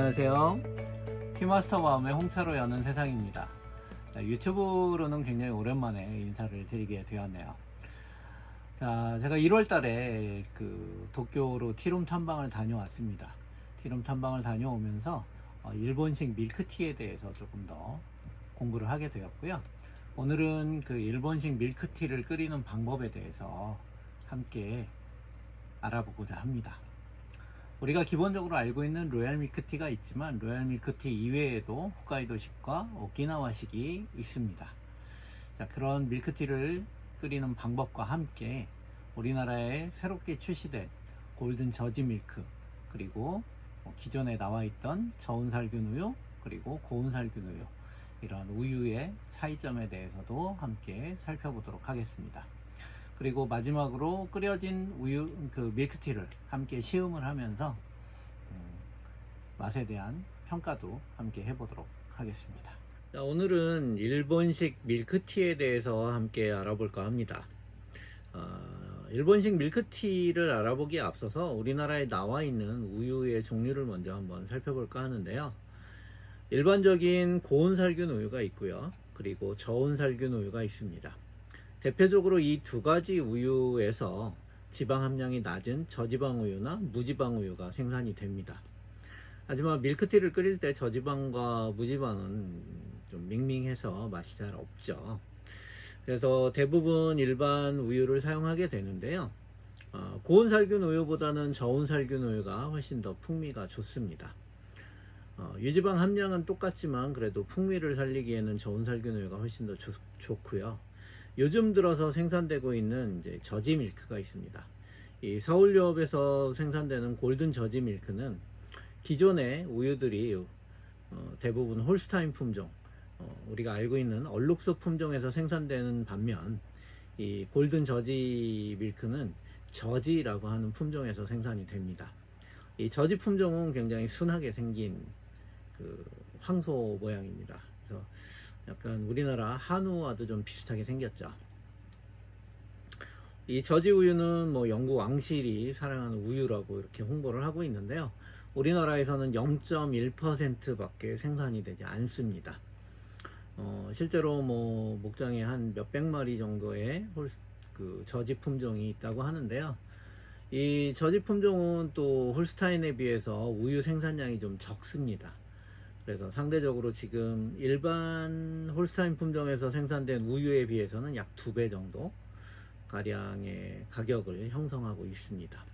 안녕하세요. 티마스터 마음의 홍차로 여는 세상입니다. 유튜브로는 굉장히 오랜만에 인사를 드리게 되었네요. 자, 제가 1월 달에 도쿄로 티룸 탐방을 다녀왔습니다. 티룸 탐방을 다녀오면서 일본식 밀크티에 대해서 조금 더 공부를 하게 되었고요. 오늘은 그 일본식 밀크티를 끓이는 방법에 대해서 함께 알아보고자 합니다. 우리가 기본적으로 알고 있는 로얄 밀크티가 있지만 로얄 밀크티 이외에도 홋카이도식과 오키나와식이 있습니다. 자, 그런 밀크티를 끓이는 방법과 함께 우리나라에 새롭게 출시된 골든 저지 밀크, 그리고 기존에 나와 있던 저온 살균 우유, 그리고 고온 살균 우유, 이런 우유의 차이점에 대해서도 함께 살펴보도록 하겠습니다. 그리고 마지막으로 끓여진 우유 밀크티를 함께 시음을 하면서 맛에 대한 평가도 함께 해보도록 하겠습니다. 자, 오늘은 일본식 밀크티에 대해서 함께 알아볼까 합니다. 일본식 밀크티를 알아보기에 앞서서 우리나라에 나와 있는 우유의 종류를 먼저 한번 살펴볼까 하는데요. 일반적인 고온 살균 우유가 있고요, 그리고 저온 살균 우유가 있습니다. 대표적으로 이 두 가지 우유에서 지방 함량이 낮은 저지방 우유나 무지방 우유가 생산이 됩니다. 하지만 밀크티를 끓일 때 저지방과 무지방은 좀 밍밍해서 맛이 잘 없죠. 그래서 대부분 일반 우유를 사용하게 되는데요. 고온 살균 우유보다는 저온 살균 우유가 훨씬 더 풍미가 좋습니다. 유지방 함량은 똑같지만 그래도 풍미를 살리기에는 저온 살균 우유가 훨씬 더 좋고요. 요즘 들어서 생산되고 있는 이제 저지 밀크가 있습니다. 이 서울유업에서 생산되는 골든 저지 밀크는 기존의 우유들이 대부분 홀스타인 품종, 우리가 알고 있는 얼룩소 품종에서 생산되는 반면 이 골든 저지 밀크는 저지라고 하는 품종에서 생산이 됩니다. 이 저지 품종은 굉장히 순하게 생긴 황소 모양입니다. 그래서 약간 우리나라 한우와도 좀 비슷하게 생겼죠. 이 저지 우유는 영국 왕실이 사랑하는 우유라고 이렇게 홍보를 하고 있는데요. 우리나라에서는 0.1% 밖에 생산이 되지 않습니다. 실제로 목장에 한 몇백 마리 정도의 저지 품종이 있다고 하는데요. 이 저지 품종은 또 홀스타인에 비해서 우유 생산량이 좀 적습니다. 그래서 상대적으로 지금 일반 홀스타인 품종에서 생산된 우유에 비해서는 약 2배 정도 가량의 가격을 형성하고 있습니다.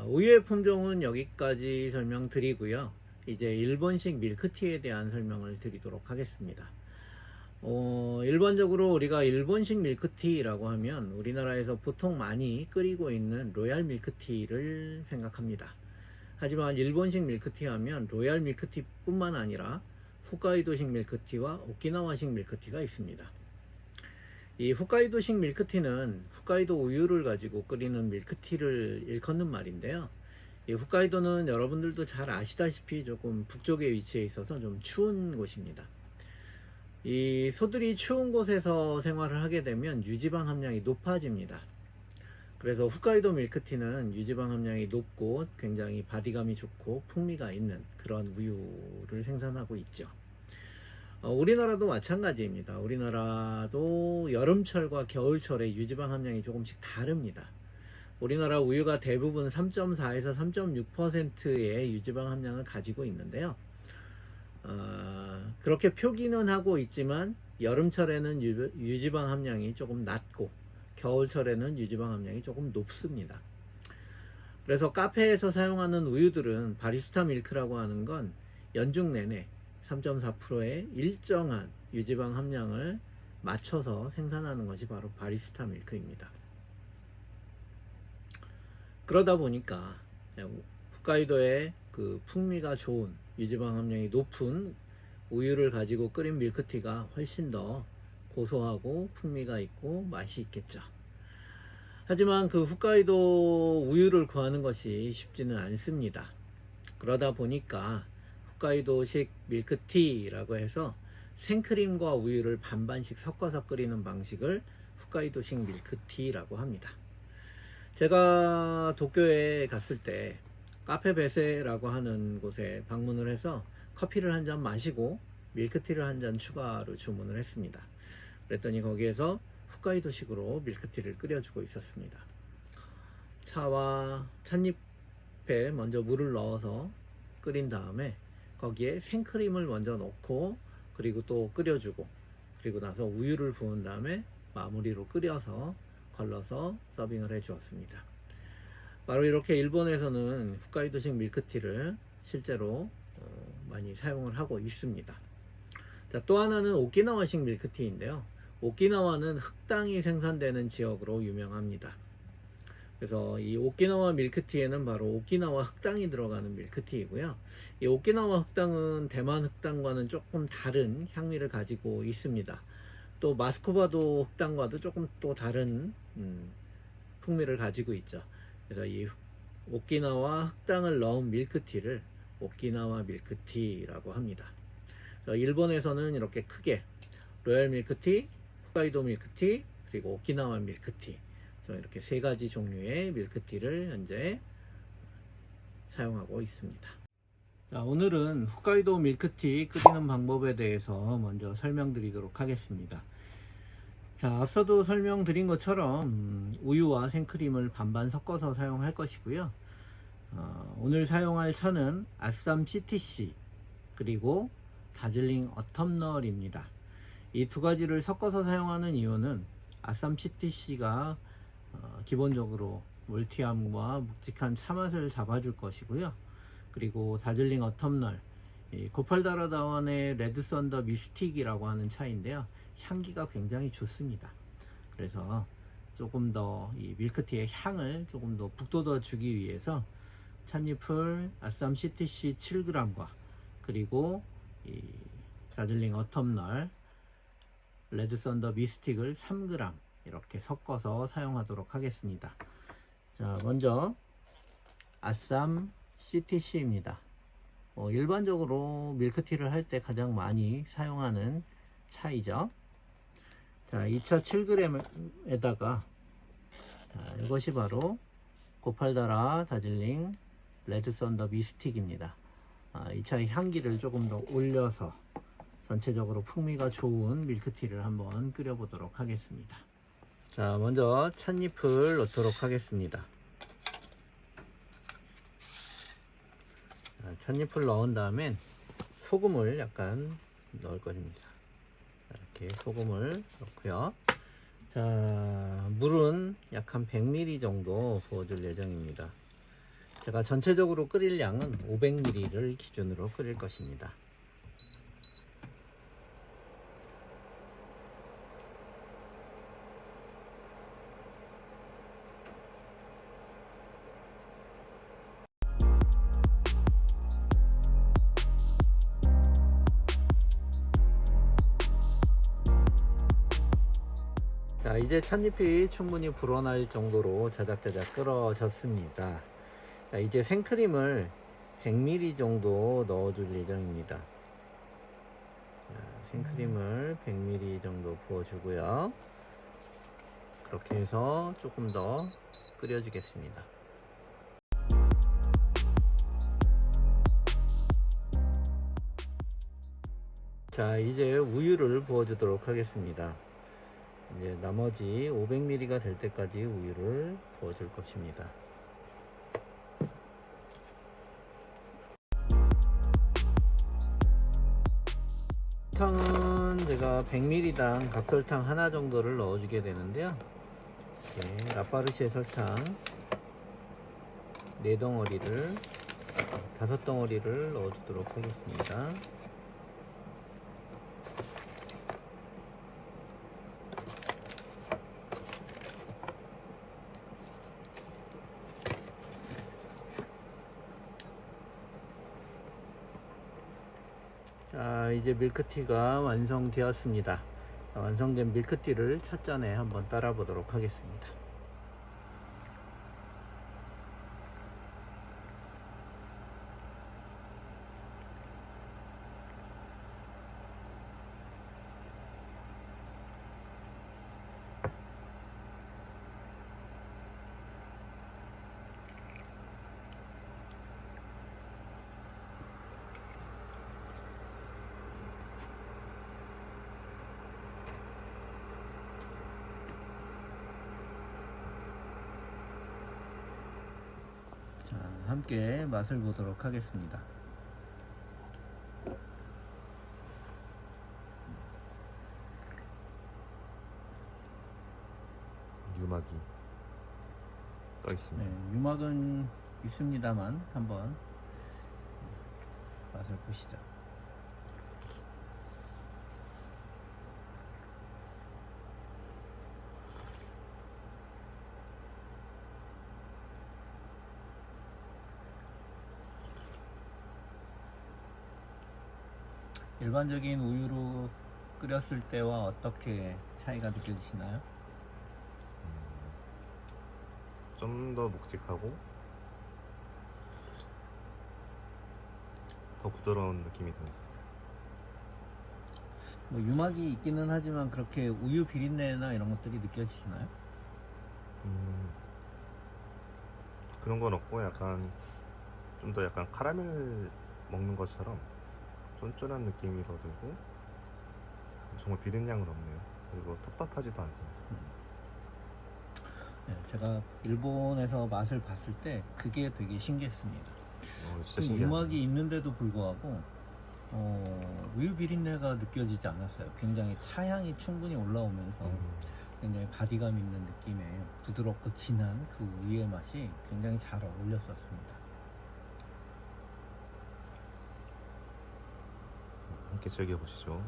우유의 품종은 여기까지 설명드리고요. 이제 일본식 밀크티에 대한 설명을 드리도록 하겠습니다. 일반적으로 우리가 일본식 밀크티라고 하면 우리나라에서 보통 많이 끓이고 있는 로얄 밀크티를 생각합니다. 하지만 일본식 밀크티 하면 로얄 밀크티 뿐만 아니라 홋카이도식 밀크티와 오키나와식 밀크티가 있습니다. 이 홋카이도식 밀크티는 홋카이도 우유를 가지고 끓이는 밀크티를 일컫는 말인데요. 이 홋카이도는 여러분들도 잘 아시다시피 조금 북쪽에 위치해 있어서 좀 추운 곳입니다. 이 소들이 추운 곳에서 생활을 하게 되면 유지방 함량이 높아집니다. 그래서 홋카이도 밀크티는 유지방 함량이 높고 굉장히 바디감이 좋고 풍미가 있는 그런 우유를 생산하고 있죠. 우리나라도 마찬가지입니다. 우리나라도 여름철과 겨울철에 유지방 함량이 조금씩 다릅니다. 우리나라 우유가 대부분 3.4에서 3.6%의 유지방 함량을 가지고 있는데요. 그렇게 표기는 하고 있지만 여름철에는 유지방 함량이 조금 낮고 겨울철에는 유지방 함량이 조금 높습니다. 그래서 카페에서 사용하는 우유들은 바리스타 밀크라고 하는 건 연중 내내 3.4%의 일정한 유지방 함량을 맞춰서 생산하는 것이 바로 바리스타 밀크입니다. 그러다 보니까 홋카이도의 풍미가 좋은 유지방 함량이 높은 우유를 가지고 끓인 밀크티가 훨씬 더 고소하고 풍미가 있고 맛이 있겠죠. 하지만 홋카이도 우유를 구하는 것이 쉽지는 않습니다. 그러다 보니까 홋카이도식 밀크티라고 해서 생크림과 우유를 반반씩 섞어서 끓이는 방식을 홋카이도식 밀크티라고 합니다. 제가 도쿄에 갔을 때 카페 베세라고 하는 곳에 방문을 해서 커피를 한 잔 마시고 밀크티를 한 잔 추가로 주문을 했습니다. 그랬더니 거기에서 홋카이도식으로 밀크티를 끓여주고 있었습니다. 차와 찻잎에 먼저 물을 넣어서 끓인 다음에 거기에 생크림을 먼저 넣고 그리고 또 끓여주고 그리고 나서 우유를 부은 다음에 마무리로 끓여서 걸러서 서빙을 해 주었습니다. 바로 이렇게 일본에서는 홋카이도식 밀크티를 실제로 많이 사용을 하고 있습니다. 자, 또 하나는 오키나와식 밀크티인데요. 오키나와는 흑당이 생산되는 지역으로 유명합니다. 그래서 이 오키나와 밀크티에는 바로 오키나와 흑당이 들어가는 밀크티이고요. 이 오키나와 흑당은 대만 흑당과는 조금 다른 향미를 가지고 있습니다. 또 마스코바도 흑당과도 조금 또 다른 풍미를 가지고 있죠. 그래서 이 오키나와 흑당을 넣은 밀크티를 오키나와 밀크티라고 합니다. 일본에서는 이렇게 크게 로얄 밀크티, 홋카이도 밀크티, 그리고 오키나와 밀크티 이렇게 세 가지 종류의 밀크티를 현재 사용하고 있습니다. 자, 오늘은 홋카이도 밀크티 끓이는 방법에 대해서 먼저 설명드리도록 하겠습니다. 자, 앞서도 설명드린 것처럼 우유와 생크림을 반반 섞어서 사용할 것이고요. 오늘 사용할 차는 아쌈 CTC 그리고 다즐링 어텀널입니다. 이 두 가지를 섞어서 사용하는 이유는 아쌈 CTC가 기본적으로 몰티함과 묵직한 차맛을 잡아줄 것이고요. 그리고 다즐링 어텀널, 고팔다라다원의 레드 썬더 미스틱이라고 하는 차인데요. 향기가 굉장히 좋습니다. 그래서 조금 더 이 밀크티의 향을 조금 더 북돋워 주기 위해서 찻잎을 아쌈 CTC 7g과 그리고 이 다즐링 어텀널 레드 썬더 미스틱을 3g 이렇게 섞어서 사용하도록 하겠습니다. 자, 먼저 아쌈 CTC입니다. 일반적으로 밀크티를 할 때 가장 많이 사용하는 차이죠. 자, 이 차 7g에다가 이것이 바로 고팔다라 다즐링 레드 썬더 미스틱입니다. 이 차의 향기를 조금 더 올려서 전체적으로 풍미가 좋은 밀크티를 한번 끓여 보도록 하겠습니다. 자, 먼저 찻잎을 넣도록 하겠습니다. 자, 찻잎을 넣은 다음엔 소금을 약간 넣을 것입니다. 이렇게 소금을 넣고요. 자, 물은 약 한 100ml 정도 부어줄 예정입니다. 제가 전체적으로 끓일 양은 500ml를 기준으로 끓일 것입니다. 자, 이제 찻잎이 충분히 불어날 정도로 자작자작 끓어졌습니다. 자, 이제 생크림을 100ml 정도 넣어줄 예정입니다. 자, 생크림을 100ml 정도 부어주고요. 그렇게 해서 조금 더 끓여주겠습니다. 자, 이제 우유를 부어주도록 하겠습니다. 이제 나머지 500ml가 될 때까지 우유를 부어줄 것입니다. 설탕은 제가 100ml당 각설탕 하나 정도를 넣어주게 되는데요. 이렇게 라파르시의 설탕 4덩어리를 5덩어리를 넣어주도록 하겠습니다. 자, 이제 밀크티가 완성되었습니다. 자, 완성된 밀크티를 찻잔에 한번 따라 보도록 하겠습니다. 함께 맛을 보도록 하겠습니다. 유막이 떠 있습니다. 네, 유막은 있습니다만 한번 맛을 보시죠. 일반적인 우유로 끓였을 때와 어떻게 차이가 느껴지시나요? 좀 더 묵직하고 더 부드러운 느낌이 듭니다. 뭐 유막이 있기는 하지만 그렇게 우유 비린내나 이런 것들이 느껴지시나요? 그런 건 없고 약간 좀 더 약간 카라멜 먹는 것처럼 쫀쫀한 느낌이 더 들고 정말 비린내는 없네요. 그리고 텁텁하지도 않습니다. 네, 제가 일본에서 맛을 봤을 때 그게 되게 신기했습니다. 진짜 그 신기하네요. 유막이 있는데도 불구하고 우유 비린내가 느껴지지 않았어요. 굉장히 차향이 충분히 올라오면서 굉장히 바디감 있는 느낌의 부드럽고 진한 그 우유의 맛이 굉장히 잘 어울렸었습니다. 함께 즐겨보시죠.